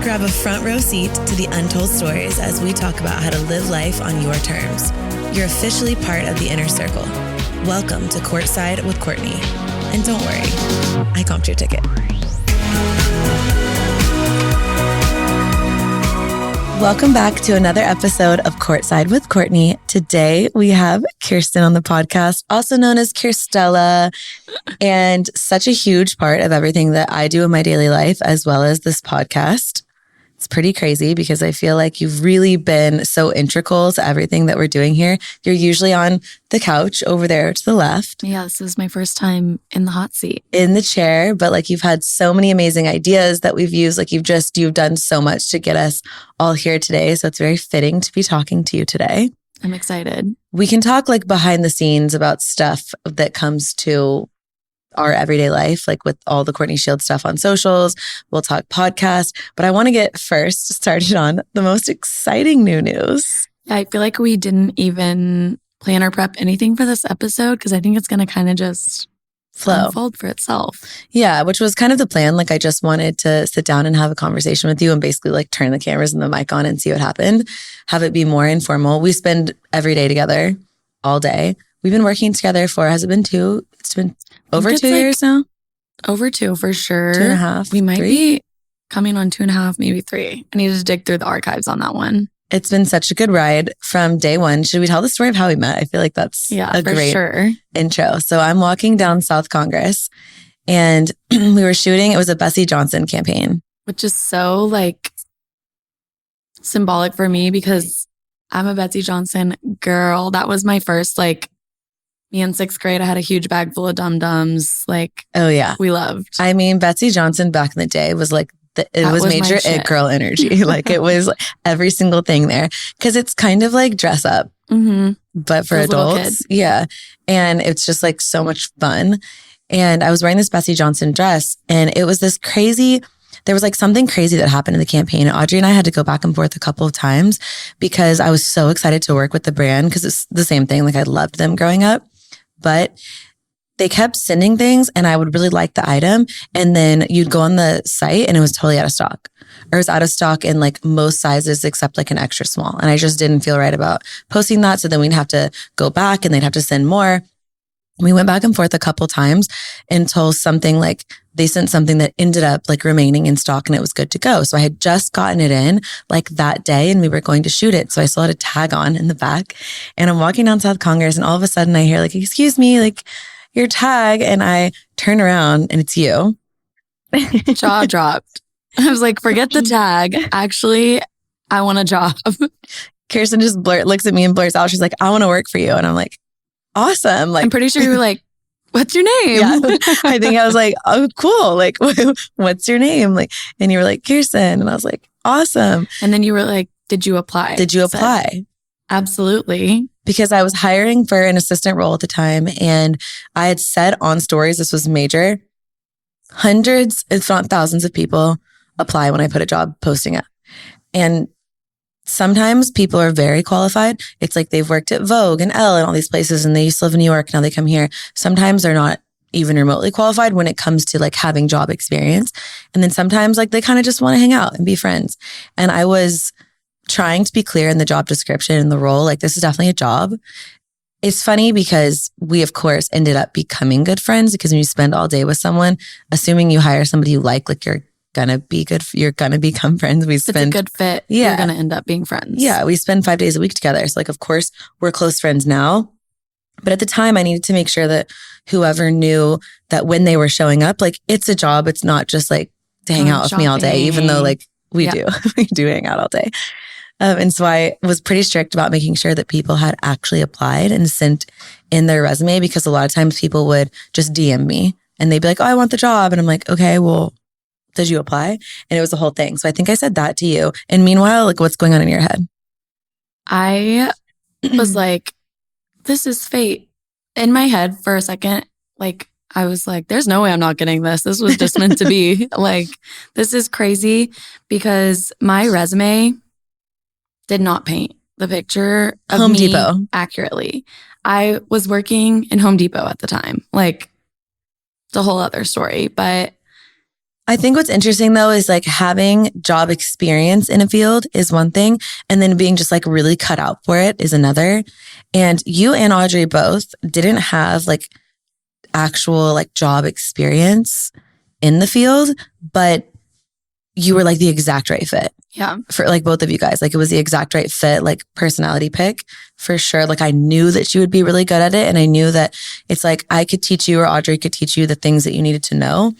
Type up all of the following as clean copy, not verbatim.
Grab a front row seat to the untold stories as we talk about how to live life on your terms. You're officially part of the inner circle. Welcome to Courtside with Courtney. And don't worry, I comped your ticket. Welcome back to another episode of Courtside with Courtney. Today we have Kiersten on the podcast, also known as Kierstella, and such a huge part of everything that I do in my daily life, as well as this podcast. It's pretty crazy because I feel like you've really been so integral to everything that we're doing here. You're usually on the couch over there to the left. Yeah, this is my first time in the hot seat. In the chair, but like you've had so many amazing ideas that we've used. Like you've done so much to get us all here today. So it's very fitting to be talking to you today. I'm excited. We can talk like behind the scenes about stuff that comes to our everyday life, like with all the Courtney Shield stuff on socials. We'll talk podcast, but I want to get first started on the most exciting new news. I feel like we didn't even plan or prep anything for this episode because I think it's going to kind of just unfold for itself. Yeah, which was kind of the plan. Like I just wanted to sit down and have a conversation with you and basically like turn the cameras and the mic on and see what happened. Have it be more informal. We spend every day together all day. We've been working together for, has it been two? It's been over 2 years now? Over 2 for sure. 2.5. We might be coming on 2.5, maybe 3. I needed to dig through the archives on that one. It's been such a good ride from day one. Should we tell the story of how we met? I feel like that's a great intro. So I'm walking down South Congress and we were shooting. It was a Bessie Johnson campaign. Which is so like symbolic for me because I'm a Betsy Johnson girl. That was my first me in 6th grade, I had a huge bag full of Dum-Dums. Oh yeah. We loved. I mean, Betsy Johnson back in the day was like, it was major it girl energy. Like it was every single thing there. Cause it's kind of like dress up, but for adults. Yeah. And it's just like so much fun. And I was wearing this Betsy Johnson dress and it was there was like something crazy that happened in the campaign. Audrey and I had to go back and forth a couple of times because I was so excited to work with the brand because it's the same thing. Like I loved them growing up. But they kept sending things and I would really like the item. And then you'd go on the site and it was totally out of stock. Or it was out of stock in like most sizes except like an extra small. And I just didn't feel right about posting that. So then we'd have to go back and they'd have to send more. We went back and forth a couple times until they sent something that ended up like remaining in stock and it was good to go. So I had just gotten it in like that day and we were going to shoot it. So I still had a tag on in the back and I'm walking down South Congress and all of a sudden I hear like, excuse me, like your tag. And I turn around and it's you. Jaw dropped. I was like, forget the tag. Actually, I want a job. Kiersten just looks at me and blurts out. She's like, I want to work for you. And I'm like, awesome. Like, I'm pretty sure you were like, what's your name? Yeah. I think I was like, oh, cool. Like, what's your name? Like, and you were like, Kiersten. And I was like, awesome. And then you were like, did you apply? Absolutely. Because I was hiring for an assistant role at the time. And I had said on stories, this was major, hundreds, if not thousands of people apply when I put a job posting up. And sometimes people are very qualified. It's like they've worked at Vogue and Elle and all these places and they used to live in New York. Now they come here. Sometimes they're not even remotely qualified when it comes to like having job experience. And then sometimes like they kind of just want to hang out and be friends. And I was trying to be clear in the job description and the role, like this is definitely a job. It's funny because we of course ended up becoming good friends because when you spend all day with someone, assuming you hire somebody you like you're gonna be good. You're gonna become friends. It's a good fit. Yeah. You're gonna end up being friends. Yeah. We spend 5 days a week together. So like, of course we're close friends now, but at the time I needed to make sure that whoever knew that when they were showing up, like it's a job. It's not just like to hang out with me all day, even though like we do hang out all day. And so I was pretty strict about making sure that people had actually applied and sent in their resume because a lot of times people would just DM me and they'd be like, oh, I want the job. And I'm like, okay, well, did you apply? And it was the whole thing. So I think I said that to you. And meanwhile, like what's going on in your head? I was like, this is fate. In my head for a second, like I was like, there's no way I'm not getting this. This was just meant to be. Like, this is crazy because my resume did not paint the picture of Home me Depot accurately. I was working in Home Depot at the time. Like, it's a whole other story. But I think what's interesting though is like having job experience in a field is one thing. And then being just like really cut out for it is another. And you and Audrey both didn't have like actual like job experience in the field, but you were like the exact right fit. Yeah. For like both of you guys. Like it was the exact right fit, like personality pick for sure. Like I knew that you would be really good at it. And I knew that it's like I could teach you or Audrey could teach you the things that you needed to know.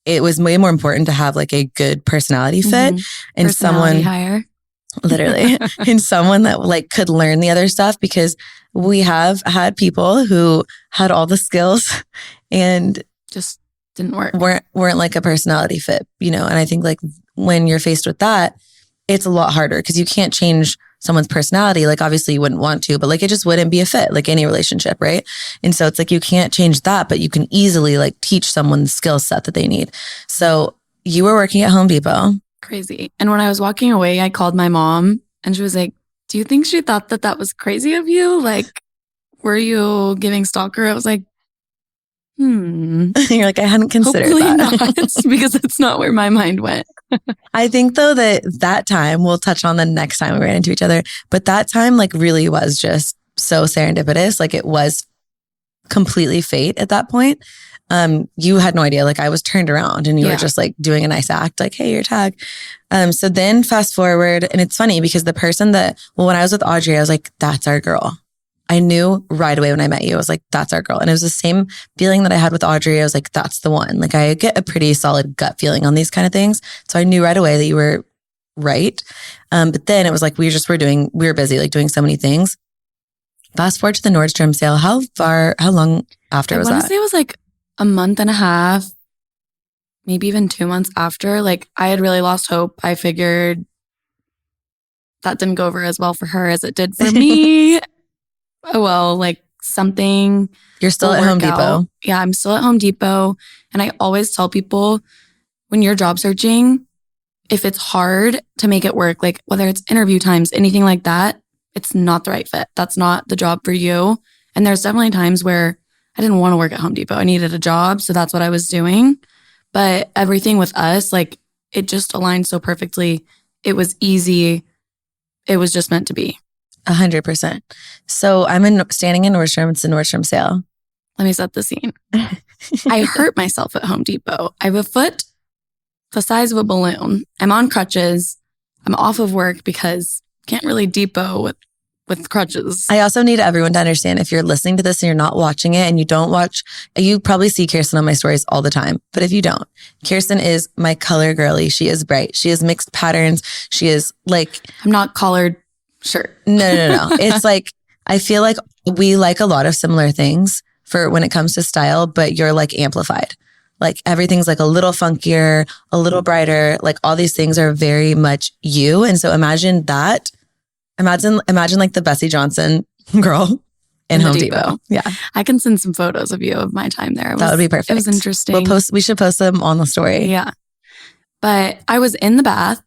It was way more important to have like a good personality fit and someone higher. Literally and someone that like could learn the other stuff, because we have had people who had all the skills and just didn't work. Weren't like a personality fit, you know? And I think like when you're faced with that, it's a lot harder because you can't change someone's personality. Like obviously you wouldn't want to, but like it just wouldn't be a fit, like any relationship, right? And so it's like you can't change that, but you can easily like teach someone the skill set that they need. So you were working at Home Depot. Crazy. And when I was walking away, I called my mom and she was like, do you think she thought that was crazy of you? Like, were you giving stalker? I was like, You're like, I hadn't considered hopefully that. not, because it's not where my mind went. I think though that time, we'll touch on the next time we ran into each other, but that time like really was just so serendipitous. Like it was completely fate at that point. You had no idea. Like I was turned around and you were just like doing a nice act, like, hey, your tag. So then fast forward, and it's funny because the person when I was with Audrey, I was like, that's our girl. I knew right away when I met you, I was like, that's our girl. And it was the same feeling that I had with Audrey. I was like, that's the one. Like I get a pretty solid gut feeling on these kind of things. So I knew right away that you were right. But then it was like, we were busy, like doing so many things. Fast forward to the Nordstrom sale. How long after was that? I want to say it was like a month and a half, maybe even 2 months after. Like I had really lost hope. I figured that didn't go over as well for her as it did for me. Oh, well, like something. You're still at Home Depot. Yeah, I'm still at Home Depot. And I always tell people when you're job searching, if it's hard to make it work, like whether it's interview times, anything like that, it's not the right fit. That's not the job for you. And there's definitely times where I didn't want to work at Home Depot. I needed a job. So that's what I was doing. But everything with us, like it just aligned so perfectly. It was easy. It was just meant to be. 100%. So I'm standing in Nordstrom. It's a Nordstrom sale. Let me set the scene. I hurt myself at Home Depot. I have a foot the size of a balloon. I'm on crutches. I'm off of work because can't really depot with crutches. I also need everyone to understand, if you're listening to this and you're not watching it and you don't watch, you probably see Kiersten on my stories all the time. But if you don't, Kiersten is my color girly. She is bright. She has mixed patterns. She is like... I'm not collared shirt. No. It's like, I feel like we like a lot of similar things for when it comes to style, but you're like amplified. Like everything's like a little funkier, a little brighter. Like all these things are very much you. And so imagine that. Imagine like the Bessie Johnson girl in Home Depot. Yeah. I can send some photos of you of my time there. That would be perfect. It was interesting. We should post them on the story. Yeah. But I was in the bath,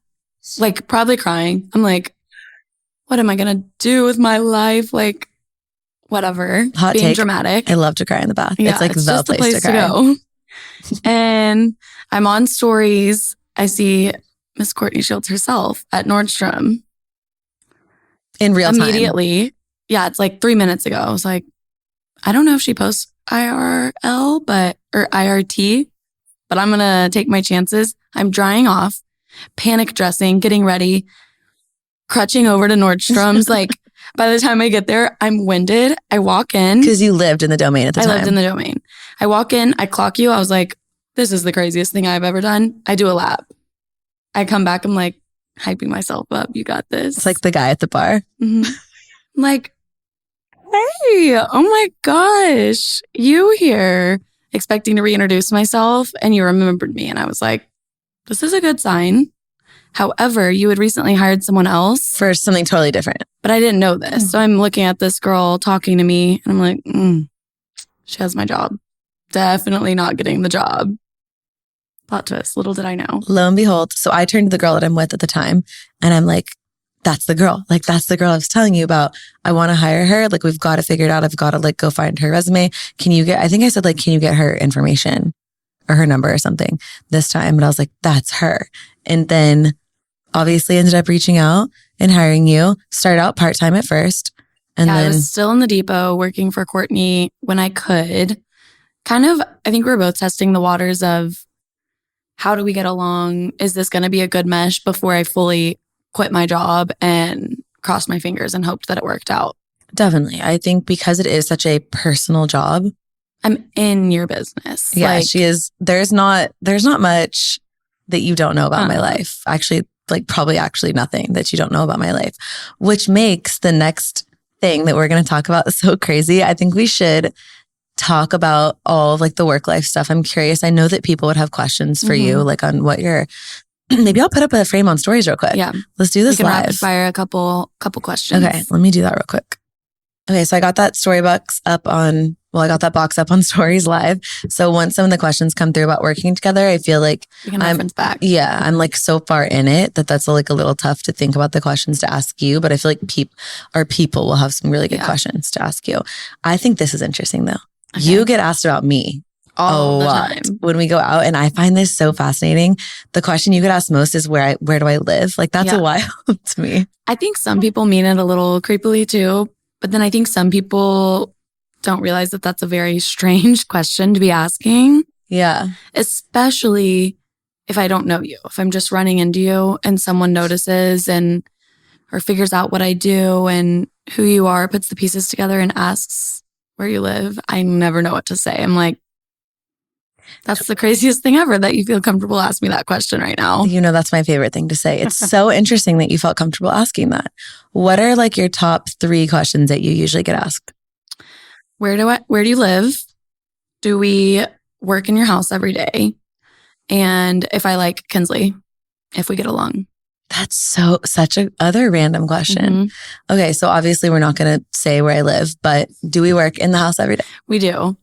like probably crying. I'm like, what am I going to do with my life? Like, whatever. Hot being take. dramatic. I love to cry in the bath. Yeah, it's like the place to cry. Go. And I'm on stories. I see Miss Courtney Shields herself at Nordstrom. In real time. Immediately. Yeah, it's like 3 minutes ago. I was like, I don't know if she posts IRL, or IRT, but I'm going to take my chances. I'm drying off, panic dressing, getting ready, crutching over to Nordstrom's. Like, by the time I get there, I'm winded. I walk in. Because you lived in the domain at the time. I lived in the domain. I walk in, I clock you. I was like, this is the craziest thing I've ever done. I do a lap. I come back. I'm like, hyping myself up. You got this. It's like the guy at the bar. Mm-hmm. I'm like, hey, oh my gosh, you here, expecting to reintroduce myself, and you remembered me. And I was like, this is a good sign. However, you had recently hired someone else for something totally different. But I didn't know this. So I'm looking at this girl talking to me, and I'm like, she has my job. Definitely not getting the job. Plot twist. Little did I know. Lo and behold. So I turned to the girl that I'm with at the time, and I'm like, that's the girl. Like, that's the girl I was telling you about. I want to hire her. Like, we've got to figure it out. I've got to like go find her resume. I think I said like, can you get her information? or her number or something this time. But I was like, that's her. And then obviously ended up reaching out and hiring you. Started out part-time at first. And then I was still in the depot working for Courtney when I could. Kind of, I think we were both testing the waters of how do we get along? Is this going to be a good mesh before I fully quit my job and crossed my fingers and hoped that it worked out? Definitely. I think because it is such a personal job. I'm in your business. Yeah, she is. There's not much that you don't know about my life. Actually, like probably actually nothing that you don't know about my life, which makes the next thing that we're going to talk about so crazy. I think we should talk about all of like the work life stuff. I'm curious. I know that people would have questions for you, like on what you're, maybe I'll put up a frame on stories real quick. Yeah. Let's do this we can live. Rapid fire a couple questions. Okay. Let me do that real quick. Okay. So I got that I got that box up on Stories Live. So once some of the questions come through about working together, I feel like we can reference back. Yeah, I'm like so far in it that's like a little tough to think about the questions to ask you. But I feel like people will have some really good questions to ask you. I think this is interesting though. Okay. You get asked about me all the lot time when we go out, and I find this so fascinating. The question you get asked most is where do I live? Like that's wild to me. I think some people mean it a little creepily too, but then I think some people don't realize that that's a very strange question to be asking. Yeah. Especially if I don't know you. If I'm just running into you and someone notices or figures out what I do and who you are, puts the pieces together and asks where you live, I never know what to say. I'm like, that's the craziest thing ever that you feel comfortable asking me that question right now. You know, that's my favorite thing to say. It's so interesting that you felt comfortable asking that. What are like your top 3 questions that you usually get asked? Where do you live? Do we work in your house every day? And if I like Kinsley, if we get along. That's such a other random question. Mm-hmm. Okay. So obviously we're not going to say where I live, but do we work in the house every day? We do.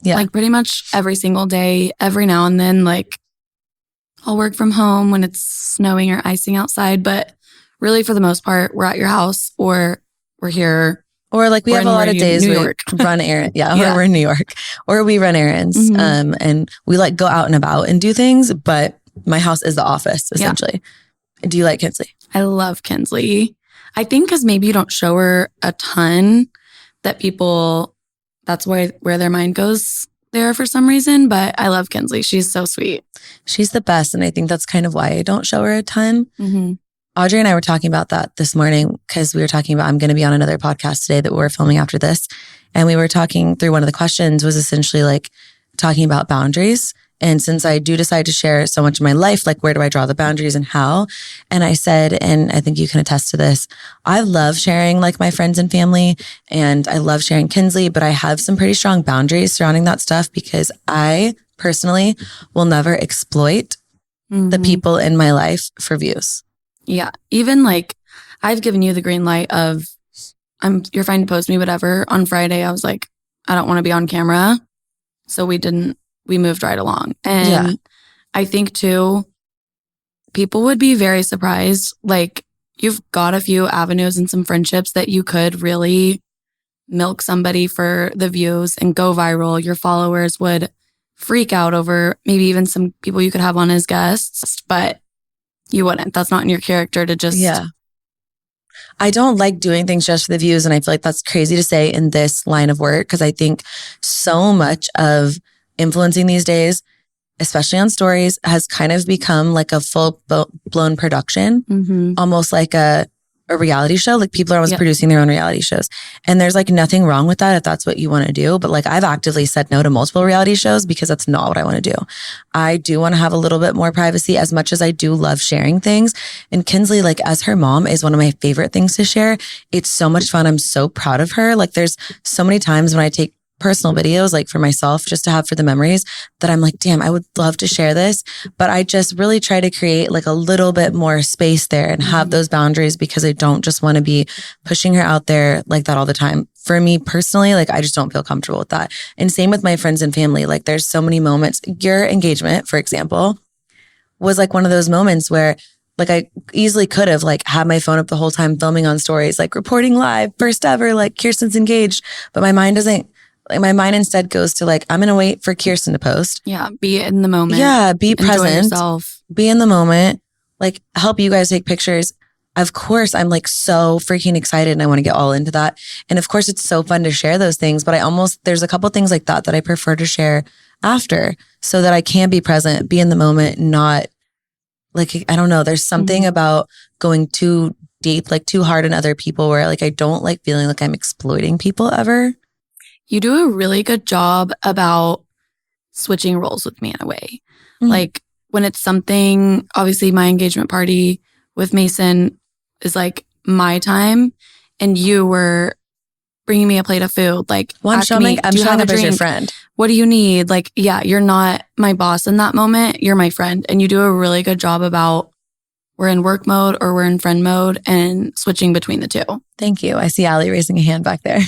Yeah. Like pretty much every single day, every now and then, like I'll work from home when it's snowing or icing outside, but really for the most part, we're at your house or we're here. Or like we have a lot of days where we run errands. Yeah, or we're in New York. Or we run errands. And we like go out and about and do things, but my house is the office, essentially. Yeah. Do you like Kinsley? I love Kinsley. I think because maybe you don't show her a ton that people, that's where their mind goes there for some reason. But I love Kinsley. She's so sweet. She's the best. And I think that's kind of why I don't show her a ton. Mm-hmm. Audrey and I were talking about that this morning because we were talking about, I'm going to be on another podcast today that we're filming after this. And we were talking through one of the questions was essentially like talking about boundaries. And since I do decide to share so much of my life, like where do I draw the boundaries and how? And I said, and I think you can attest to this, I love sharing like my friends and family and I love sharing Kinsley, but I have some pretty strong boundaries surrounding that stuff because I personally will never exploit the people in my life for views. Yeah. Even like I've given you the green light of you're fine to post me, whatever. On Friday, I was like, I don't want to be on camera. So we moved right along. And I think too, people would be very surprised. Like you've got a few avenues and some friendships that you could really milk somebody for the views and go viral. Your followers would freak out over maybe even some people you could have on as guests, but you wouldn't. That's not in your character to just... Yeah. I don't like doing things just for the views. And I feel like that's crazy to say in this line of work because I think so much of influencing these days, especially on stories, has kind of become like a full-blown production, almost like a reality show. Like people are almost producing their own reality shows. And there's like nothing wrong with that if that's what you want to do. But like I've actively said no to multiple reality shows because that's not what I want to do. I do want to have a little bit more privacy as much as I do love sharing things. And Kinsley, like as her mom, is one of my favorite things to share. It's so much fun. I'm so proud of her. Like there's so many times when I take personal videos, like for myself, just to have for the memories that I'm like, damn, I would love to share this. But I just really try to create like a little bit more space there and have those boundaries because I don't just want to be pushing her out there like that all the time. For me personally, like I just don't feel comfortable with that. And same with my friends and family. Like there's so many moments. Your engagement, for example, was like one of those moments where like I easily could have like had my phone up the whole time filming on stories, like reporting live, first ever, like Kiersten's engaged, but my mind doesn't like my mind instead goes to like, I'm going to wait for Kiersten to post. Yeah. Be in the moment. Yeah. Be Enjoy present. yourself. Be in the moment. Like help you guys take pictures. Of course, I'm like so freaking excited and I want to get all into that. And of course, it's so fun to share those things, but there's a couple things like that I prefer to share after so that I can be present, be in the moment, not like, I don't know. There's something about going too deep, like too hard on other people where like, I don't like feeling like I'm exploiting people ever. You do a really good job about switching roles with me in a way. Like when it's something, obviously my engagement party with Mason is like my time and you were bringing me a plate of food. Like, I'm showing up as your friend. What do you need? Like, yeah, you're not my boss in that moment. You're my friend. And you do a really good job about we're in work mode or we're in friend mode and switching between the two. Thank you. I see Allie raising a hand back there.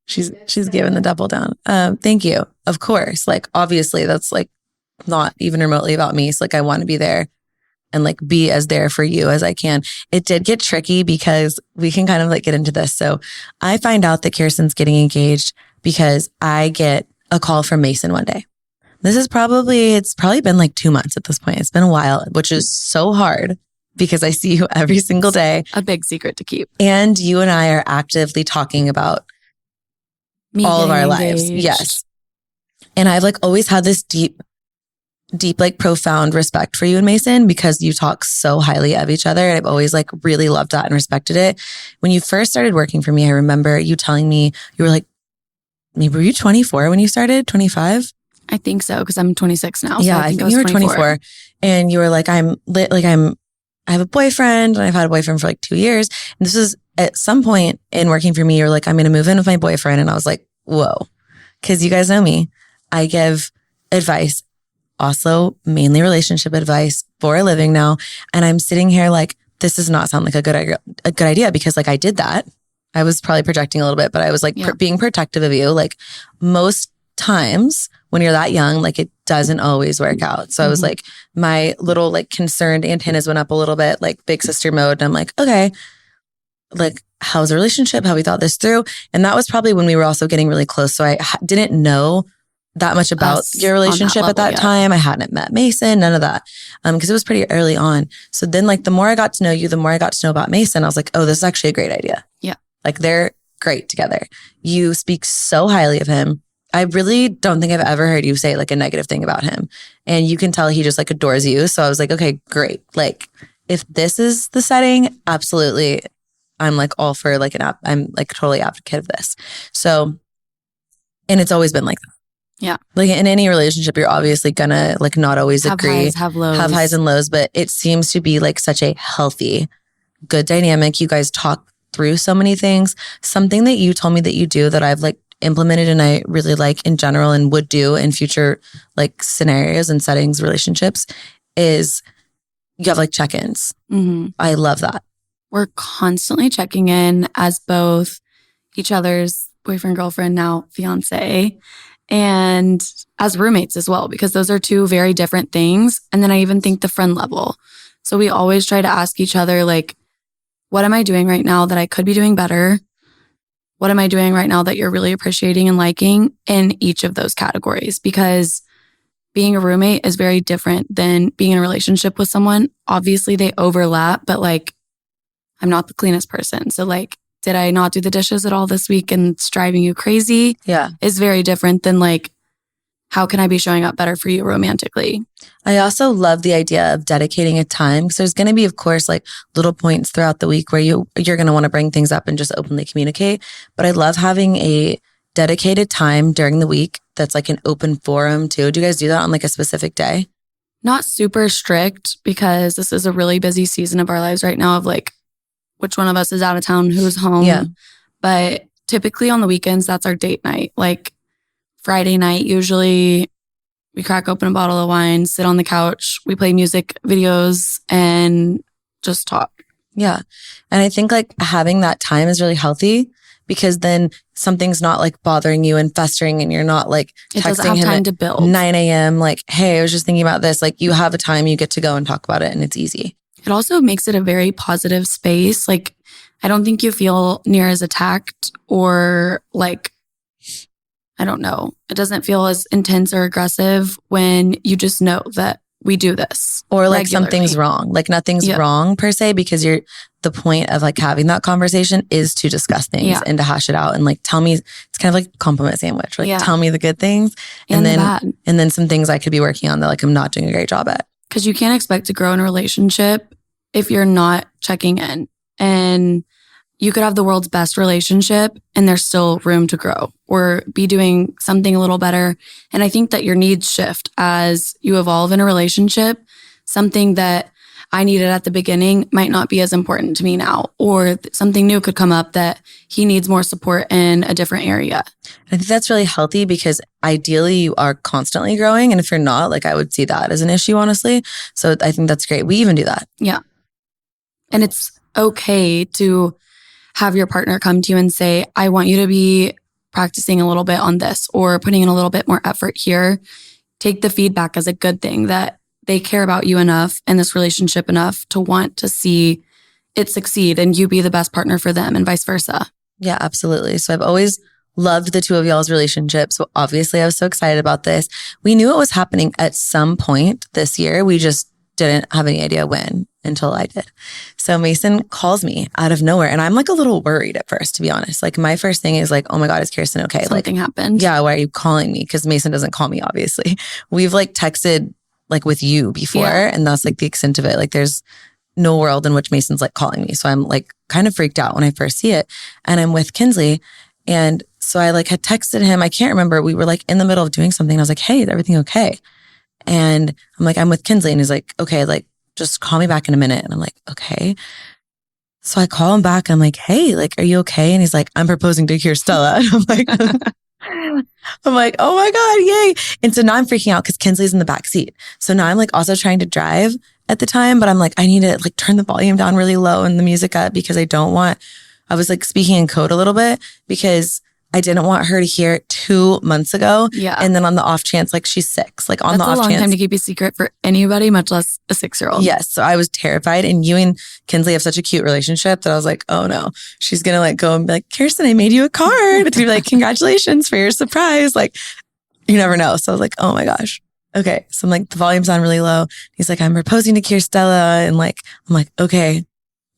She's giving the double down. Thank you. Of course. Like, obviously that's like not even remotely about me. So like, I want to be there and like be as there for you as I can. It did get tricky because we can kind of like get into this. So I find out that Kiersten's getting engaged because I get a call from Mason one day. It's probably been like 2 months at this point. It's been a while, which is so hard because I see you every single day. A big secret to keep. And you and I are actively talking about all of our lives. Yes. And I've like always had this deep, like profound respect for you and Mason because you talk so highly of each other. And I've always like really loved that and respected it. When you first started working for me, I remember you telling me, you were like, maybe were you 24 when you started? 25? I think so. Cause I'm 26 now. Yeah. I think you were 24 and you were like, I have a boyfriend and I've had a boyfriend for like 2 years. And this is at some point in working for me, you're like, I'm going to move in with my boyfriend. And I was like, whoa. Cause you guys know me. I give advice, also mainly relationship advice for a living now. And I'm sitting here like, this does not sound like a good idea because like I did that. I was probably projecting a little bit, but I was like being protective of you. Like most times when you're that young, like it doesn't always work out. So I was like, my little like concerned antennas went up a little bit, like big sister mode. And I'm like, okay, like how's the relationship? Have we thought this through? And that was probably when we were also getting really close. So I didn't know that much about your relationship at that time. I hadn't met Mason, none of that. Because it was pretty early on. So then like the more I got to know you, the more I got to know about Mason, I was like, oh, this is actually a great idea. Yeah. Like they're great together. You speak so highly of him. I really don't think I've ever heard you say like a negative thing about him. And you can tell he just like adores you. So I was like, okay, great. Like if this is the setting, absolutely. I'm like all for like I'm like totally advocate of this. So, and it's always been like that. Yeah. Like in any relationship, you're obviously gonna like not always agree. Have highs and lows, but it seems to be like such a healthy, good dynamic. You guys talk through so many things. Something that you told me that you do that I've like implemented and I really like in general and would do in future like scenarios and settings, relationships is you have like check-ins. I love that. We're constantly checking in as both each other's boyfriend, girlfriend, now fiance, and as roommates as well, because those are two very different things. And then I even think the friend level. So we always try to ask each other, like, what am I doing right now that I could be doing better? What am I doing right now that you're really appreciating and liking in each of those categories? Because being a roommate is very different than being in a relationship with someone. Obviously they overlap, but like, I'm not the cleanest person. So like, did I not do the dishes at all this week and it's driving you crazy? Yeah. Is very different than like, how can I be showing up better for you romantically? I also love the idea of dedicating a time because there's going to be, of course, like little points throughout the week where you're going to want to bring things up and just openly communicate. But I love having a dedicated time during the week that's like an open forum too. Do you guys do that on like a specific day? Not super strict because this is a really busy season of our lives right now of like, which one of us is out of town, who's home. Yeah. But typically on the weekends, that's our date night. Like Friday night, usually we crack open a bottle of wine, sit on the couch, we play music videos and just talk. Yeah. And I think like having that time is really healthy because then something's not like bothering you and festering and you're not like texting him time at to build. 9 a.m. like, hey, I was just thinking about this. Like you have a time you get to go and talk about it and it's easy. It also makes it a very positive space. Like, I don't think you feel near as attacked or like I don't know. It doesn't feel as intense or aggressive when you just know that we do this. Or like regularly. Something's wrong. Like nothing's wrong per se, because the point of like having that conversation is to discuss things and to hash it out and like tell me, it's kind of like a compliment sandwich. Like tell me the good things and then some things I could be working on that like I'm not doing a great job at. Because you can't expect to grow in a relationship if you're not checking in. And you could have the world's best relationship and there's still room to grow or be doing something a little better. And I think that your needs shift as you evolve in a relationship. Something that I needed at the beginning might not be as important to me now, or something new could come up that he needs more support in a different area. I think that's really healthy because ideally you are constantly growing. And if you're not, like I would see that as an issue, honestly. So I think that's great. We even do that. Yeah. And it's okay to have your partner come to you and say, I want you to be practicing a little bit on this or putting in a little bit more effort here. Take the feedback as a good thing that they care about you enough and this relationship enough to want to see it succeed and you be the best partner for them and vice versa. Yeah, absolutely. So I've always loved the two of y'all's relationship. So obviously I was so excited about this. We knew it was happening at some point this year. We just didn't have any idea when until I did. So Mason calls me out of nowhere and I'm like a little worried at first, to be honest. Like my first thing is like, oh my God, is Kiersten okay? Something happened. Yeah, why are you calling me? Because Mason doesn't call me, obviously. We've like texted like with you before and that's like the extent of it. Like there's no world in which Mason's like calling me. So I'm like kind of freaked out when I first see it. And I'm with Kinsley. And so I like had texted him. I can't remember. We were like in the middle of doing something. I was like, hey, is everything okay? And I'm like, I'm with Kinsley. And he's like, okay, like just call me back in a minute. And I'm like, okay. So I call him back and I'm like, hey, like, are you okay? And he's like, I'm proposing to Kierstella. And I'm like, oh my God, yay. And so now I'm freaking out because Kinsley's in the back seat. So now I'm like also trying to drive at the time, but I'm like, I need to like turn the volume down really low and the music up because I was like speaking in code a little bit because I didn't want her to hear it 2 months ago. Yeah. And then on the off chance, like she's 6, like on the off chance. That's a long time to keep a secret for anybody, much less a 6-year-old. Yes. So I was terrified. And you and Kinsley have such a cute relationship that I was like, oh no, she's going to like go and be like, Kiersten, I made you a card. To be like, congratulations for your surprise. Like, you never know. So I was like, oh my gosh. Okay. So I'm like, the volume's on really low. He's like, I'm proposing to Kierstella. And like, I'm like, okay,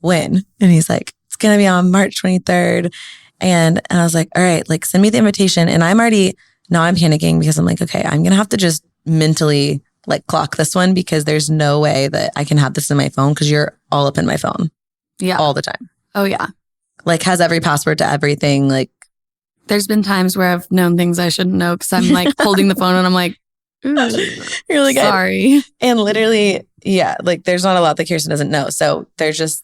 when? And he's like, it's going to be on March 23rd. And I was like, all right, like send me the invitation. And I'm panicking because I'm like, okay, I'm going to have to just mentally like clock this one because there's no way that I can have this in my phone because you're all up in my phone. Yeah. All the time. Oh yeah. Like has every password to everything. Like there's been times where I've known things I shouldn't know because I'm like holding the phone and I'm like, you're like, sorry. And literally, yeah, like there's not a lot that Kiersten doesn't know. So there's just,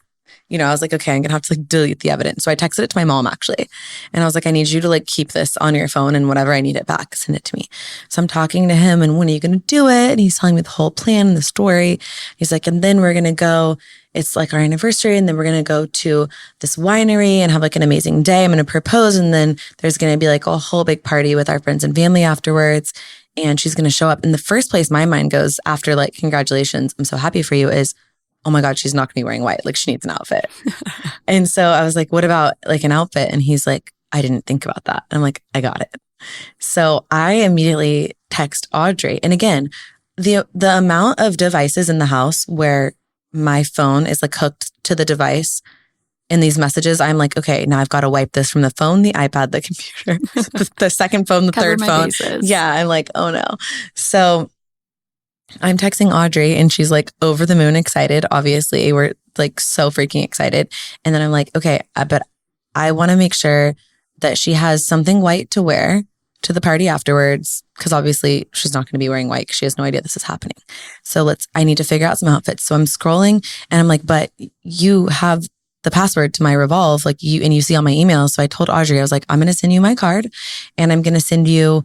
I was like, okay, I'm going to have to like delete the evidence. So I texted it to my mom actually. And I was like, I need you to like keep this on your phone and whenever I need it back, send it to me. So I'm talking to him and when are you going to do it? And he's telling me the whole plan and the story. He's like, and then we're going to go, it's like our anniversary. And then we're going to go to this winery and have like an amazing day. I'm going to propose. And then there's going to be like a whole big party with our friends and family afterwards. And she's going to show up. In the first place, my mind goes after like, congratulations, I'm so happy for you is, oh my God, she's not going to be wearing white. Like she needs an outfit. And so I was like, what about like an outfit? And he's like, I didn't think about that. And I'm like, I got it. So I immediately text Audrey. And again, the amount of devices in the house where my phone is like hooked to the device in these messages, I'm like, okay, now I've got to wipe this from the phone, the iPad, the computer, the second phone, the third phone. Bases. Yeah. I'm like, oh no. So I'm texting Audrey and she's like over the moon excited. Obviously, we're like so freaking excited. And then I'm like, okay, but I want to make sure that she has something white to wear to the party afterwards. Cause obviously she's not going to be wearing white because she has no idea this is happening. So I need to figure out some outfits. So I'm scrolling and I'm like, but you have the password to my Revolve, like you see all my emails. So I told Audrey, I was like, I'm going to send you my card and I'm going to send you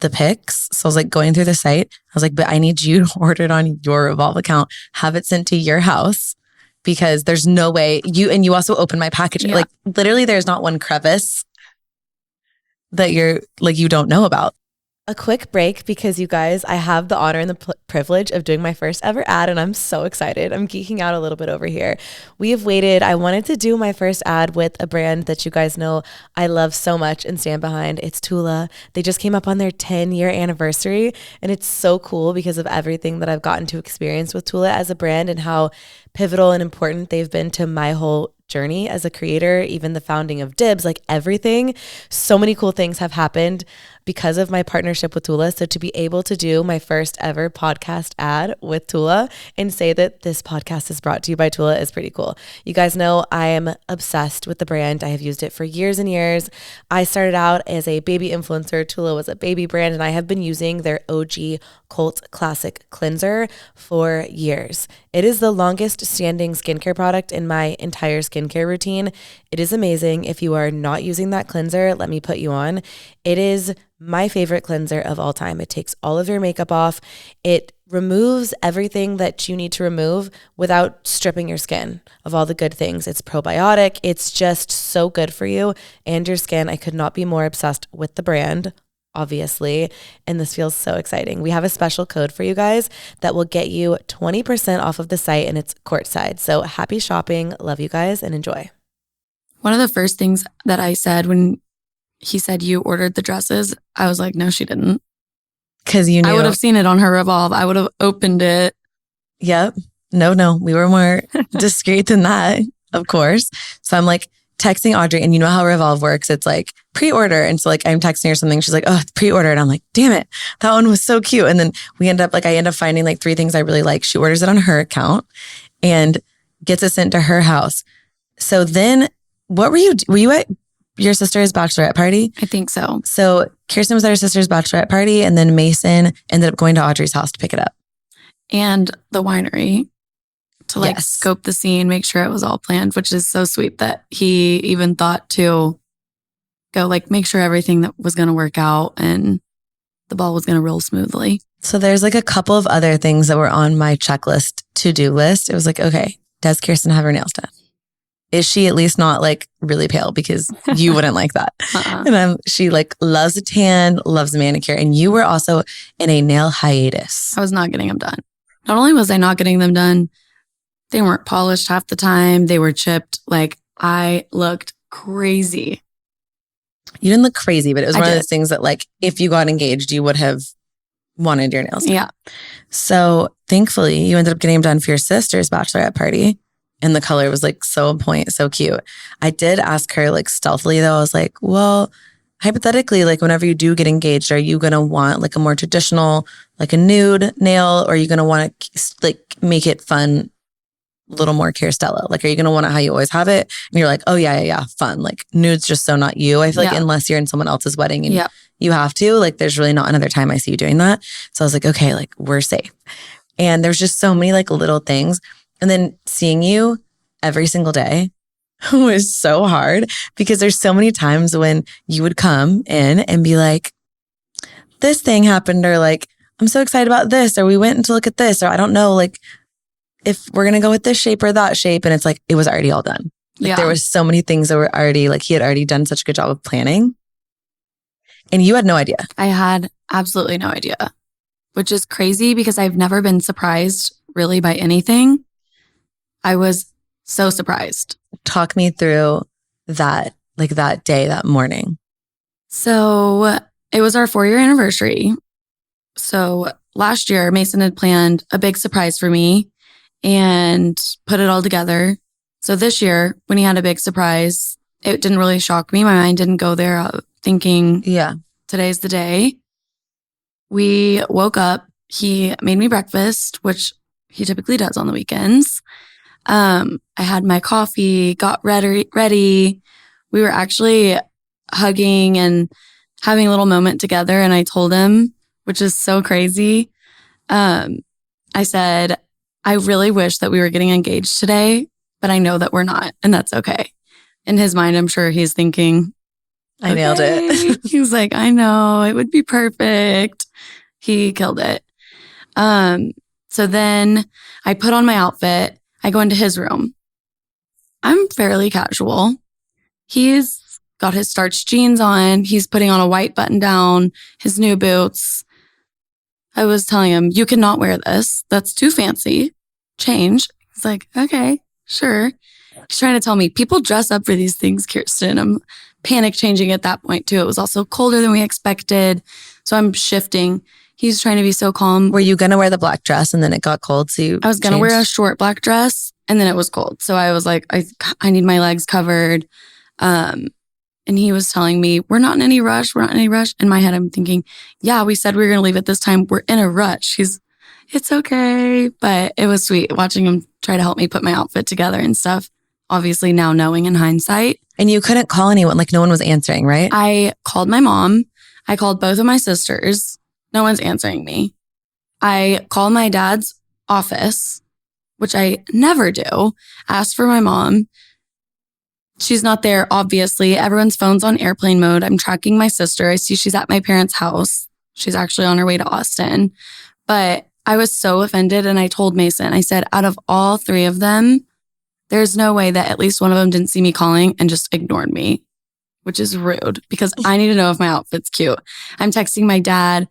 the pics. So I was like going through the site. I was like, but I need you to order it on your Revolve account, have it sent to your house because there's no way you also open my package. Yeah. Like literally there's not one crevice that you don't know about. A quick break because you guys, I have the honor and the privilege of doing my first ever ad and I'm so excited. I'm geeking out a little bit over here. We have waited. I wanted to do my first ad with a brand that you guys know I love so much and stand behind. It's Tula. They just came up on their 10-year anniversary and it's so cool because of everything that I've gotten to experience with Tula as a brand and how pivotal and important they've been to my whole journey as a creator, even the founding of Dibs, like everything. So many cool things have happened because of my partnership with Tula. So to be able to do my first ever podcast ad with Tula and say that this podcast is brought to you by Tula is pretty cool. You guys know I am obsessed with the brand. I have used it for years and years. I started out as a baby influencer. Tula was a baby brand and I have been using their OG Cult Classic Cleanser for years. It is the longest standing skincare product in my entire skincare routine. It is amazing. If you are not using that cleanser, let me put you on. It is my favorite cleanser of all time. It takes all of your makeup off. It removes everything that you need to remove without stripping your skin of all the good things. It's probiotic. It's just so good for you and your skin. I could not be more obsessed with the brand, obviously, and this feels so exciting. We have a special code for you guys that will get you 20% off of the site and it's courtside. So happy shopping. Love you guys and enjoy. One of the first things that I said when he said you ordered the dresses, I was like, no, she didn't. Because you knew. I would have seen it on her Revolve. I would have opened it. Yep. No. We were more discreet than that, of course. So I'm like texting Audrey and you know how Revolve works. It's like pre-order. And so like I'm texting her something. She's like, oh, it's pre-order. And I'm like, damn it. That one was so cute. And then I end up finding like 3 things I really like. She orders it on her account and gets it sent to her house. So then were you at your sister's bachelorette party? I think so. So Kiersten was at her sister's bachelorette party and then Mason ended up going to Audrey's house to pick it up. And the winery to scope the scene, make sure it was all planned, which is so sweet that he even thought to go make sure everything that was going to work out and the ball was going to roll smoothly. So there's a couple of other things that were on my checklist, to-do list. It was okay, does Kiersten have her nails done? Is she at least not really pale? Because you wouldn't like that. And she loves a tan, loves a manicure. And you were also in a nail hiatus. I was not getting them done. Not only was I not getting them done, they weren't polished half the time. They were chipped. I looked crazy. You didn't look crazy, but it was one of those things that if you got engaged, you would have wanted your nails done. Yeah. So thankfully you ended up getting them done for your sister's bachelorette party. And the color was so on point, so cute. I did ask her stealthily though. I was like, well, hypothetically, whenever you do get engaged, are you going to want a more traditional, a nude nail? Or are you going to want to make it fun, a little more Kierstella? Are you going to want it how you always have it? And you're like, oh yeah, fun. Nude's just so not you. I feel unless you're in someone else's wedding and you have to, there's really not another time I see you doing that. So I was like, okay, we're safe. And there's just so many little things. And then seeing you every single day was so hard because there's so many times when you would come in and be like, this thing happened, or I'm so excited about this, or we went to look at this, or I don't know, if we're going to go with this shape or that shape. And it's it was already all done. There was so many things that were already he had already done such a good job of planning. And you had no idea. I had absolutely no idea, which is crazy because I've never been surprised really by anything. I was so surprised. Talk me through that, that day, that morning. So it was our 4-year anniversary. So last year, Mason had planned a big surprise for me and put it all together. So this year, when he had a big surprise, it didn't really shock me. My mind didn't go there thinking, today's the day. We woke up. He made me breakfast, which he typically does on the weekends. I had my coffee, got ready. We were actually hugging and having a little moment together. And I told him, which is so crazy. I said, I really wish that we were getting engaged today, but I know that we're not, and that's okay. In his mind, I'm sure he's thinking, I nailed it. He's like, I know, it would be perfect. He killed it. So then I put on my outfit. I go into his room. I'm fairly casual. He's got his starched jeans on. He's putting on a white button down, his new boots. I was telling him, you cannot wear this. That's too fancy. Change. He's like, okay, sure. He's trying to tell me people dress up for these things, Kiersten. I'm panic changing at that point too. It was also colder than we expected. So I'm shifting. He's trying to be so calm. Were you going to wear the black dress and then it got cold? So I was going to wear a short black dress and then it was cold. So I was like, I need my legs covered. And he was telling me, we're not in any rush. We're not in any rush. In my head, I'm thinking, yeah, we said we were going to leave at this time. We're in a rush. It's okay. But it was sweet watching him try to help me put my outfit together and stuff. Obviously now knowing in hindsight. And you couldn't call anyone, like no one was answering, right? I called my mom. I called both of my sisters. No one's answering me. I called my dad's office, which I never do. Asked for my mom. She's not there, obviously. Everyone's phone's on airplane mode. I'm tracking my sister. I see she's at my parents' house. She's actually on her way to Austin. But I was so offended and I told Mason, I said, out of all three of them, there's no way that at least one of them didn't see me calling and just ignored me, which is rude because I need to know if my outfit's cute. I'm texting my dad.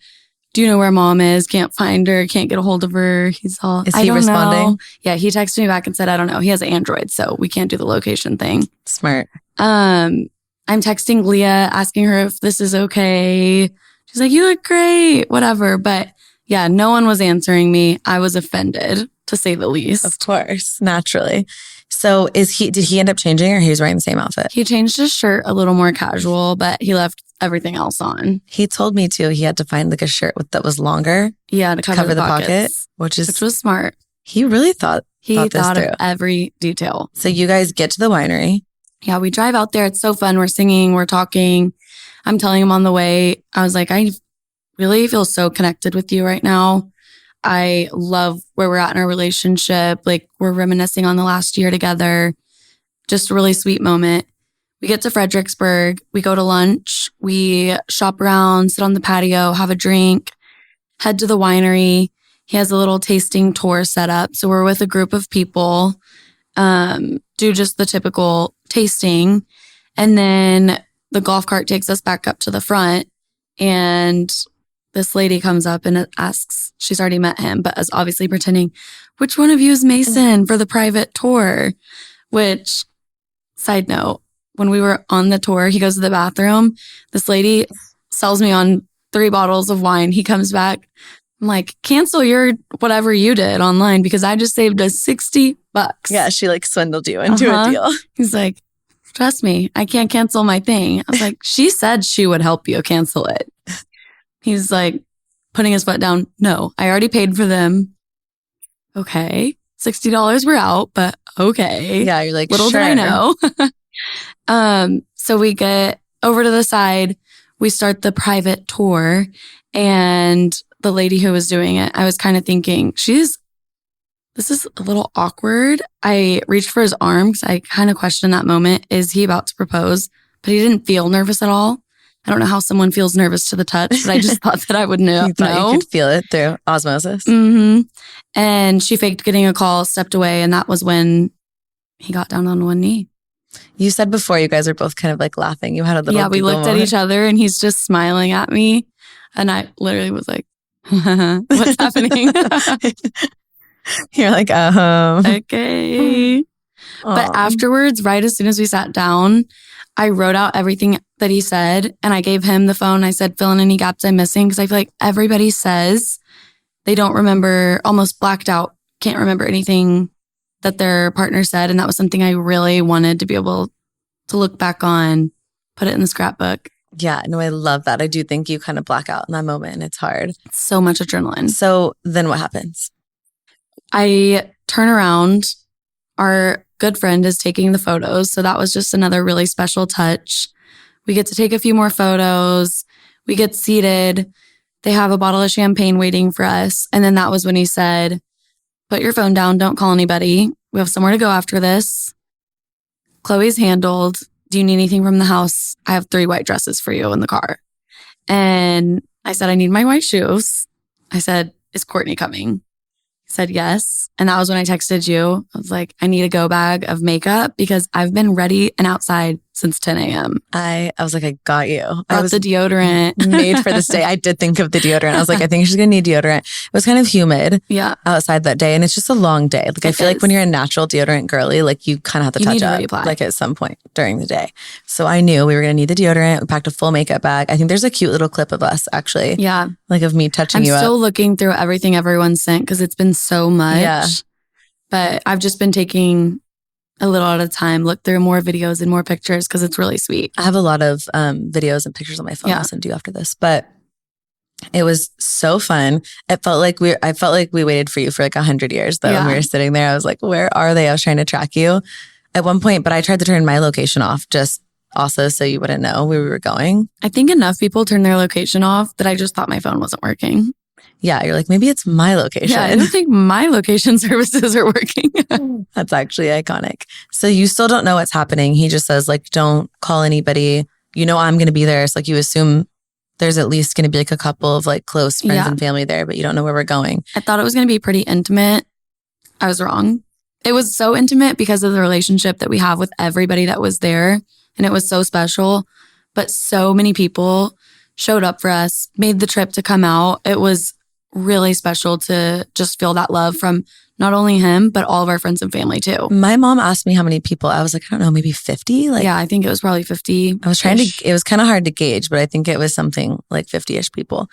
Do you know where mom is? Can't find her. Can't get a hold of her. He's all, is he responding? Know. Yeah, he texted me back and said, I don't know. He has an Android, so we can't do the location thing. Smart. I'm texting Leah, asking her if this is okay. She's like, you look great, whatever. But yeah, no one was answering me. I was offended, to say the least. Of course, naturally. So did he end up changing or he was wearing the same outfit? He changed his shirt a little more casual, but he left everything else on. He told me too, he had to find like a shirt that was longer. Yeah, to cover the pocket, which was smart. He really thought of every detail. So you guys get to the winery. Yeah, we drive out there. It's so fun. We're singing, we're talking. I'm telling him on the way, I was like, I really feel so connected with you right now. I love where we're at in our relationship. Like we're reminiscing on the last year together. Just a really sweet moment. We get to Fredericksburg. We go to lunch. We shop around, sit on the patio, have a drink, head to the winery. He has a little tasting tour set up. So we're with a group of people, do just the typical tasting. And then the golf cart takes us back up to the front and this lady comes up and asks, she's already met him, but is obviously pretending, which one of you is Mason for the private tour? Which, side note, when we were on the tour, he goes to the bathroom. This lady sells me on 3 bottles of wine. He comes back. I'm like, cancel your whatever you did online because I just saved us $60. Yeah, she like swindled you into a deal. He's like, trust me, I can't cancel my thing. I was like, she said she would help you cancel it. He's like putting his foot down. No, I already paid for them. Okay. $60 were out, but okay. Yeah, you're like, little sure. did I know. So we get over to the side. We start the private tour and the lady who was doing it, I was kind of thinking, this is a little awkward. I reached for his arm because I kind of questioned that moment. Is he about to propose? But he didn't feel nervous at all. I don't know how someone feels nervous to the touch, but I just thought that I would know. You thought you could feel it through osmosis. Mm-hmm. And she faked getting a call, stepped away, and that was when he got down on one knee. You said before you guys were both kind of like laughing. You had a little we looked at each other and he's just smiling at me. And I literally was like, what's happening? You're like, okay. But afterwards, right as soon as we sat down, I wrote out everything that he said and I gave him the phone. I said, fill in any gaps I'm missing because I feel like everybody says they don't remember, almost blacked out, can't remember anything that their partner said. And that was something I really wanted to be able to look back on, put it in the scrapbook. Yeah, no, I love that. I do think you kind of black out in that moment and it's hard. It's so much adrenaline. So then what happens? I turn around. Our good friend is taking the photos. So that was just another really special touch. We get to take a few more photos. We get seated. They have a bottle of champagne waiting for us. And then that was when he said, put your phone down. Don't call anybody. We have somewhere to go after this. Chloe's handled. Do you need anything from the house? I have 3 white dresses for you in the car. And I said, I need my white shoes. I said, is Courtney coming? He said, yes. And that was when I texted you. I was like, I need a go bag of makeup because I've been ready and outside since 10 a.m. I was like, I got you. I was the deodorant. Made for this day. I did think of the deodorant. I was like, I think she's going to need deodorant. It was kind of humid outside that day. And it's just a long day. Like, I feel like when you're a natural deodorant girly, like you kind of have to touch up like at some point during the day. So I knew we were going to need the deodorant. We packed a full makeup bag. I think there's a cute little clip of us actually. Yeah. Like of me touching you up. I'm still looking through everything everyone sent because it's been so much. Yeah. But I've just been taking a little at a time, look through more videos and more pictures because it's really sweet. I have a lot of videos and pictures on my phone I'll send you after this, but it was so fun. I felt like we waited for you for like 100 years though. When we were sitting there, I was like, where are they? I was trying to track you at one point, but I tried to turn my location off just also so you wouldn't know where we were going. I think enough people turned their location off that I just thought my phone wasn't working. Yeah, you're like, maybe it's my location. Yeah, I don't think my location services are working. That's actually iconic. So you still don't know what's happening. He just says like, don't call anybody. You know I'm going to be there. It's like you assume there's at least going to be like a couple of like close friends and family there, but you don't know where we're going. I thought it was going to be pretty intimate. I was wrong. It was so intimate because of the relationship that we have with everybody that was there. And it was so special. But so many people showed up for us, made the trip to come out. It was really special to just feel that love from not only him, but all of our friends and family too. My mom asked me how many people. I was like, I don't know, maybe 50? Like, yeah, I think it was probably 50. I was trying to, it was kind of hard to gauge, but I think it was something like 50-ish people.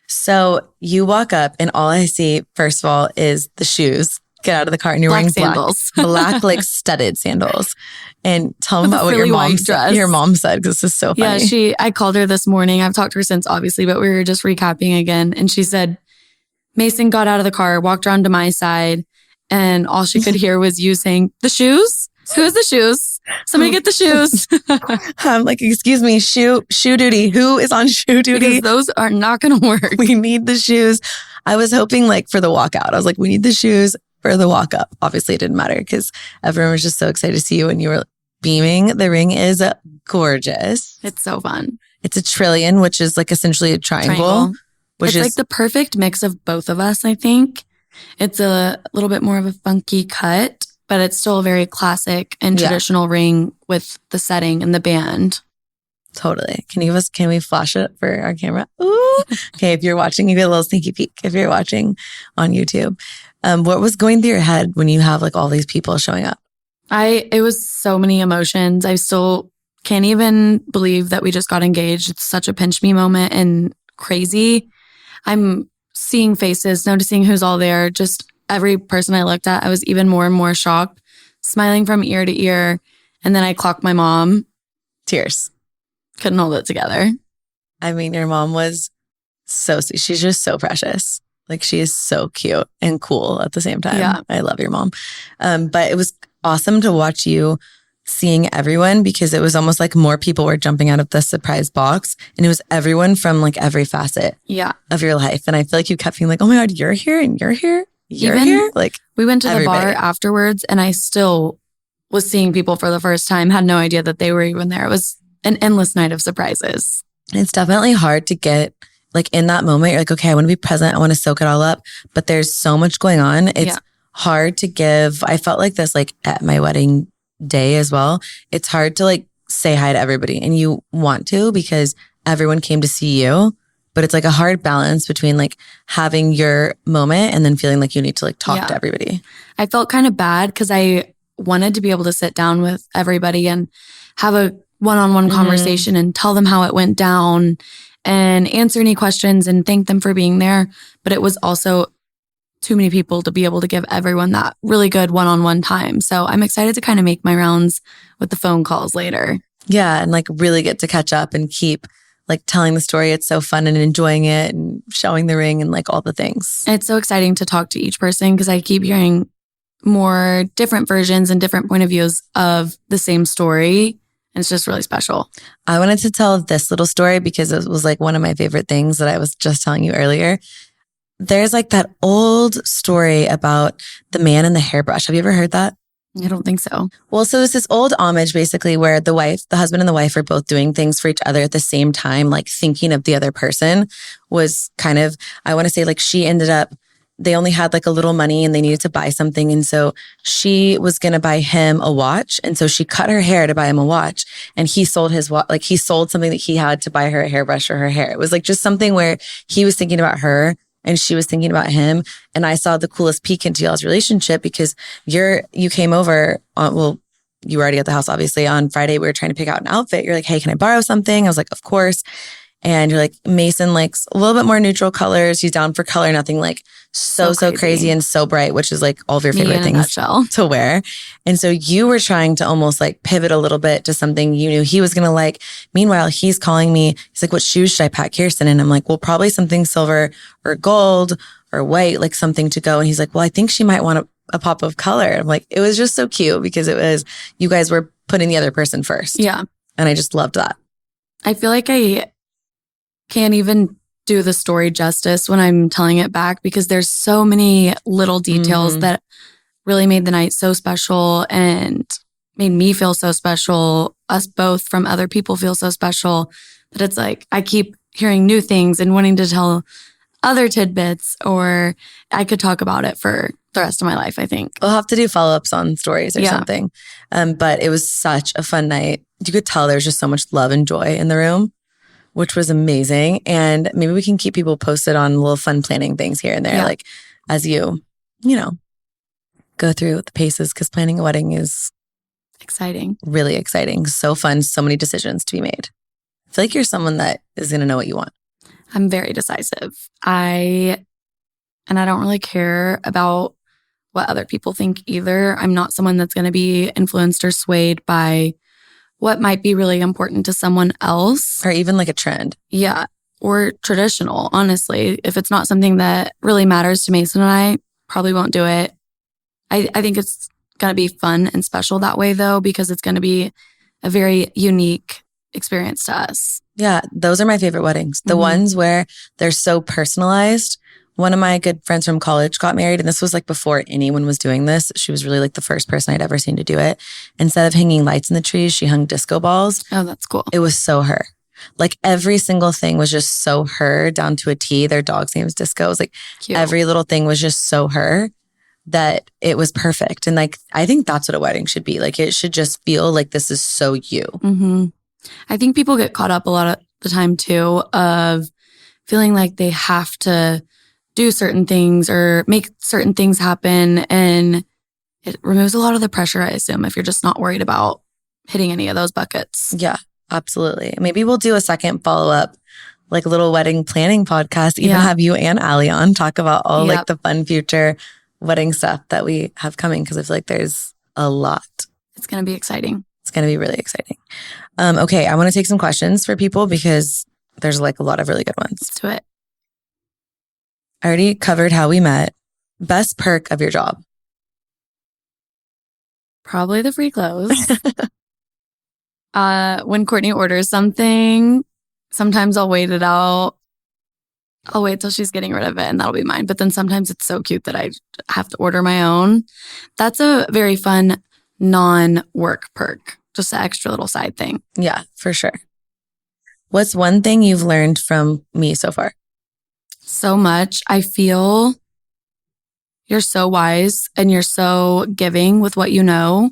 So you walk up and all I see, first of all, is the shoes. Get out of the car and you're wearing sandals. black like studded sandals. And tell them about what your mom said, because this is so funny. Yeah, I called her this morning. I've talked to her since obviously, but we were just recapping again. And she said, Mason got out of the car, walked around to my side, and all she could hear was you saying, the shoes? Who's the shoes? Somebody get the shoes. I'm like, excuse me, shoe duty. Who is on shoe duty? Because those are not going to work. We need the shoes. I was hoping like for the walkout. I was like, we need the shoes for the walk up. Obviously it didn't matter because everyone was just so excited to see you and you were beaming. The ring is gorgeous. It's so fun. It's a trillion, which is like essentially a triangle. Which is like the perfect mix of both of us, I think. It's a little bit more of a funky cut, but it's still a very classic and traditional ring with the setting and the band. Totally. Can we flash it for our camera? Ooh. Okay, if you're watching, you get a little sneaky peek if you're watching on YouTube. What was going through your head when you have like all these people showing up? It was so many emotions. I still can't even believe that we just got engaged. It's such a pinch me moment and crazy. I'm seeing faces, noticing who's all there. Just every person I looked at, I was even more and more shocked, smiling from ear to ear. And then I clocked my mom. Tears. Couldn't hold it together. I mean, your mom was so sweet. She's just so precious. Like she is so cute and cool at the same time. Yeah. I love your mom. But it was awesome to watch you seeing everyone because it was almost like more people were jumping out of the surprise box and it was everyone from like every facet of your life. And I feel like you kept feeling like, oh my God, you're here and you're here. You're here. Like we went to the bar afterwards and I still was seeing people for the first time, had no idea that they were even there. It was an endless night of surprises. It's definitely hard to get like in that moment. You're like, okay, I want to be present. I want to soak it all up. But there's so much going on. It's hard to give. I felt like this like at my wedding day as well. It's hard to like say hi to everybody and you want to because everyone came to see you, but it's like a hard balance between like having your moment and then feeling like you need to like talk to everybody. I felt kind of bad because I wanted to be able to sit down with everybody and have a one-on-one conversation and tell them how it went down and answer any questions and thank them for being there. But it was also too many people to be able to give everyone that really good one-on-one time. So I'm excited to kind of make my rounds with the phone calls later. Yeah. And like really get to catch up and keep like telling the story. It's so fun and enjoying it and showing the ring and like all the things. It's so exciting to talk to each person because I keep hearing more different versions and different point of views of the same story. And it's just really special. I wanted to tell this little story because it was like one of my favorite things that I was just telling you earlier. There's like that old story about the man and the hairbrush. Have you ever heard that? I don't think so. Well, so it's this old homage basically where the husband and the wife are both doing things for each other at the same time, like thinking of the other person was kind of, I want to say like she ended up they only had like a little money and they needed to buy something. And so she was going to buy him a watch. And so she cut her hair to buy him a watch, and he sold his watch. Like he sold something that he had to buy her a hairbrush for her hair. It was like just something where he was thinking about her and she was thinking about him. And I saw the coolest peek into y'all's relationship because you came over on, you were already at the house, obviously. On Friday, we were trying to pick out an outfit. You're like, hey, can I borrow something? I was like, of course. And you're like, Mason likes a little bit more neutral colors. He's down for color, nothing like so crazy and so bright, which is like all of your favorite things to wear. And so you were trying to almost like pivot a little bit to something you knew he was going to like. Meanwhile, he's calling me. He's like, what shoes should I pack Kiersten? And I'm like, well, probably something silver or gold or white, like something to go. And he's like, well, I think she might want a pop of color. I'm like, it was just so cute because it was, you guys were putting the other person first. Yeah. And I just loved that. I feel like I can't even do the story justice when I'm telling it back because there's so many little details that really made the night so special and made me feel so special. Us both from other people feel so special that it's like I keep hearing new things and wanting to tell other tidbits, or I could talk about it for the rest of my life, I think. We'll have to do follow-ups on stories or something. But it was such a fun night. You could tell there's just so much love and joy in the room, which was amazing. And maybe we can keep people posted on little fun planning things here and there, like as you go through the paces, because planning a wedding is exciting. Really exciting. So fun. So many decisions to be made. I feel like you're someone that is going to know what you want. I'm very decisive. I don't really care about what other people think either. I'm not someone that's going to be influenced or swayed by what might be really important to someone else. Or even like a trend. Yeah. Or traditional, honestly. If it's not something that really matters to Mason and I, probably won't do it. I think it's going to be fun and special that way, though, because it's going to be a very unique experience to us. Yeah, those are my favorite weddings. The ones where they're so personalized. One of my good friends from college got married, and this was like before anyone was doing this. She was really like the first person I'd ever seen to do it. Instead of hanging lights in the trees, she hung disco balls. Oh, that's cool. It was so her. Like every single thing was just so her down to a T. Their dog's name was Disco. It was like cute. Every little thing was just so her that it was perfect. And like, I think that's what a wedding should be. Like it should just feel like this is so you. Mm-hmm. I think people get caught up a lot of the time too of feeling like they have to do certain things or make certain things happen. And it removes a lot of the pressure, I assume, if you're just not worried about hitting any of those buckets. Yeah, absolutely. Maybe we'll do a second follow-up, like a little wedding planning podcast, even have you and Allie on, talk about all like the fun future wedding stuff that we have coming, because I feel like there's a lot. It's going to be exciting. It's going to be really exciting. Okay, I want to take some questions for people because there's like a lot of really good ones. Let's do it. I already covered how we met. Best perk of your job? Probably the free clothes. When Courtney orders something, sometimes I'll wait it out. I'll wait till she's getting rid of it and that'll be mine. But then sometimes it's so cute that I have to order my own. That's a very fun non-work perk. Just an extra little side thing. Yeah, for sure. What's one thing you've learned from me so far? So much. I feel you're so wise and you're so giving with what you know.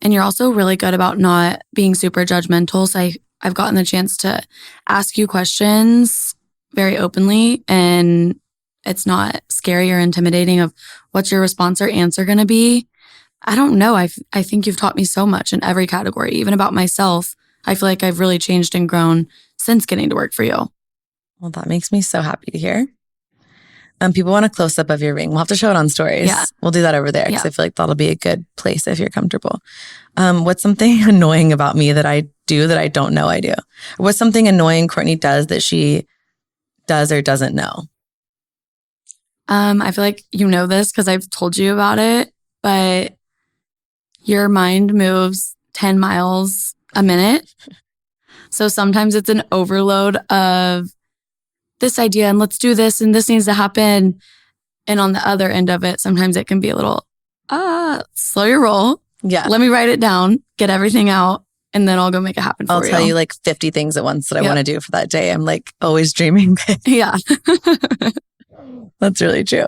And you're also really good about not being super judgmental. So I've gotten the chance to ask you questions very openly, and it's not scary or intimidating of what's your response or answer going to be. I don't know. I think you've taught me so much in every category, even about myself. I feel like I've really changed and grown since getting to work for you. Well, that makes me so happy to hear. People want a close-up of your ring. We'll have to show it on stories. Yeah. We'll do that over there because I feel like that'll be a good place if you're comfortable. What's something annoying about me that I do that I don't know I do? Or what's something annoying Courtney does that she does or doesn't know? I feel like you know this because I've told you about it, but your mind moves 10 miles a minute. So sometimes it's an overload of this idea and let's do this and this needs to happen. And on the other end of it, sometimes it can be a little, slow your roll. Yeah. Let me write it down, get everything out, and then I'll go make it happen for you. I'll tell you like 50 things at once that I want to do for that day. I'm like always dreaming big. Yeah. That's really true.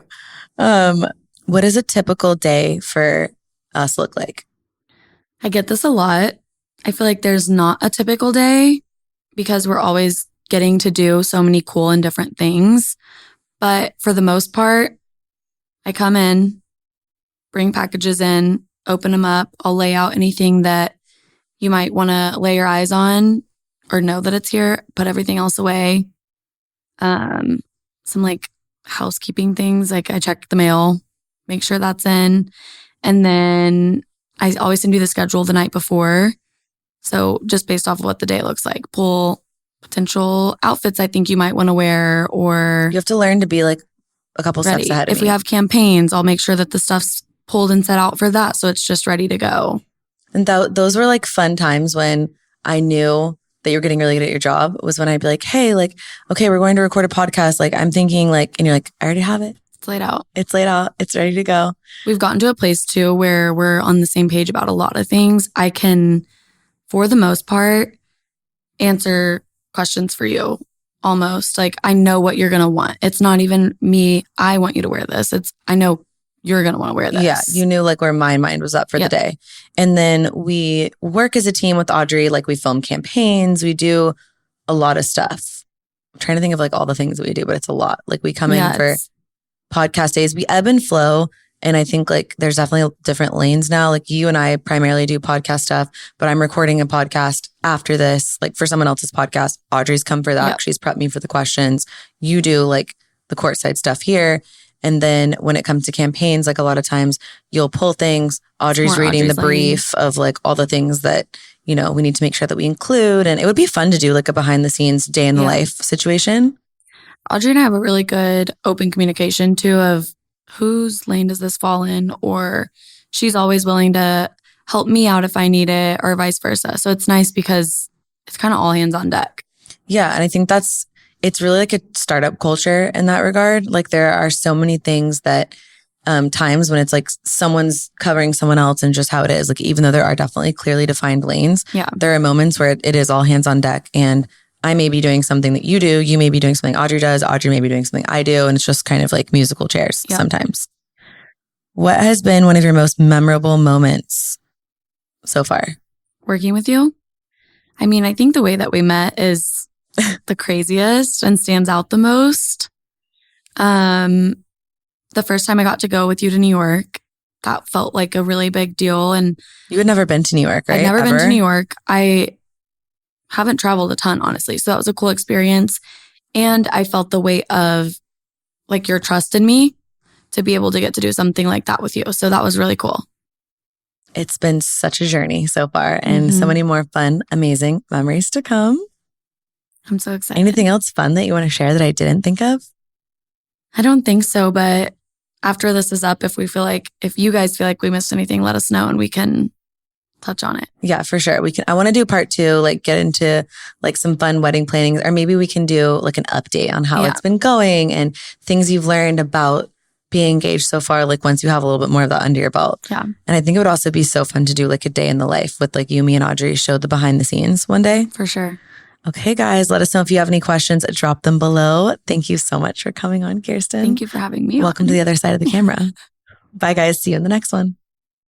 What does a typical day for us look like? I get this a lot. I feel like there's not a typical day because we're always getting to do so many cool and different things. But for the most part, I come in, bring packages in, open them up. I'll lay out anything that you might want to lay your eyes on or know that it's here, put everything else away. Some like housekeeping things, like I check the mail, make sure that's in. And then I always send you the schedule the night before. So just based off of what the day looks like, pull potential outfits I think you might want to wear, or you have to learn to be like a couple ready. Steps ahead of If we have campaigns, I'll make sure that the stuff's pulled and set out for that. So it's just ready to go. And those were like fun times when I knew that you're getting really good at your job, was when I'd be like, hey, like, okay, we're going to record a podcast. Like, I'm thinking like, and you're like, I already have it. It's laid out. It's laid out. It's ready to go. We've gotten to a place too where we're on the same page about a lot of things. I can, for the most part, answer questions for you almost. Like, I know what you're going to want. It's not even me, I want you to wear this. It's, I know you're going to want to wear this. Yeah, you knew like where my mind was up for the day. And then we work as a team with Audrey. Like, we film campaigns. We do a lot of stuff. I'm trying to think of like all the things that we do, but it's a lot. Like, we come in for podcast days. We ebb and flow. And I think like there's definitely different lanes now. Like, you and I primarily do podcast stuff, but I'm recording a podcast after this, like for someone else's podcast. Audrey's come for that. Yep. She's prepped me for the questions. You do like the courtside stuff here. And then when it comes to campaigns, like a lot of times you'll pull things. Audrey's reading the brief of like all the things that, you know, we need to make sure that we include. And it would be fun to do like a behind the scenes day in the life situation. Audrey and I have a really good open communication too of whose lane does this fall in, or she's always willing to help me out if I need it, or vice versa. So it's nice because it's kind of all hands on deck. Yeah. And I think it's really like a startup culture in that regard. Like, there are so many things that times when it's like someone's covering someone else and just how it is. Like, even though there are definitely clearly defined lanes, there are moments where it is all hands on deck. And I may be doing something that you do. You may be doing something Audrey does. Audrey may be doing something I do. And it's just kind of like musical chairs sometimes. What has been one of your most memorable moments so far? Working with you. I mean, I think the way that we met is the craziest and stands out the most. The first time I got to go with you to New York, that felt like a really big deal. And you had never been to New York, right? I'd never been to New York. I haven't traveled a ton, honestly. So that was a cool experience. And I felt the weight of like your trust in me to be able to get to do something like that with you. So that was really cool. It's been such a journey so far, and so many more fun, amazing memories to come. I'm so excited. Anything else fun that you want to share that I didn't think of? I don't think so, but after this is up, if you guys feel like we missed anything, let us know and we can touch on it. Yeah, for sure. I want to do part 2, like get into like some fun wedding planning, or maybe we can do like an update on how it's been going and things you've learned about being engaged so far, like once you have a little bit more of that under your belt. Yeah. And I think it would also be so fun to do like a day in the life with like you, me, and Audrey, show the behind the scenes one day. For sure. Okay, guys, let us know if you have any questions. Drop them below. Thank you so much for coming on, Kiersten. Thank you for having me. Welcome to the other side of the camera. Bye, guys. See you in the next one.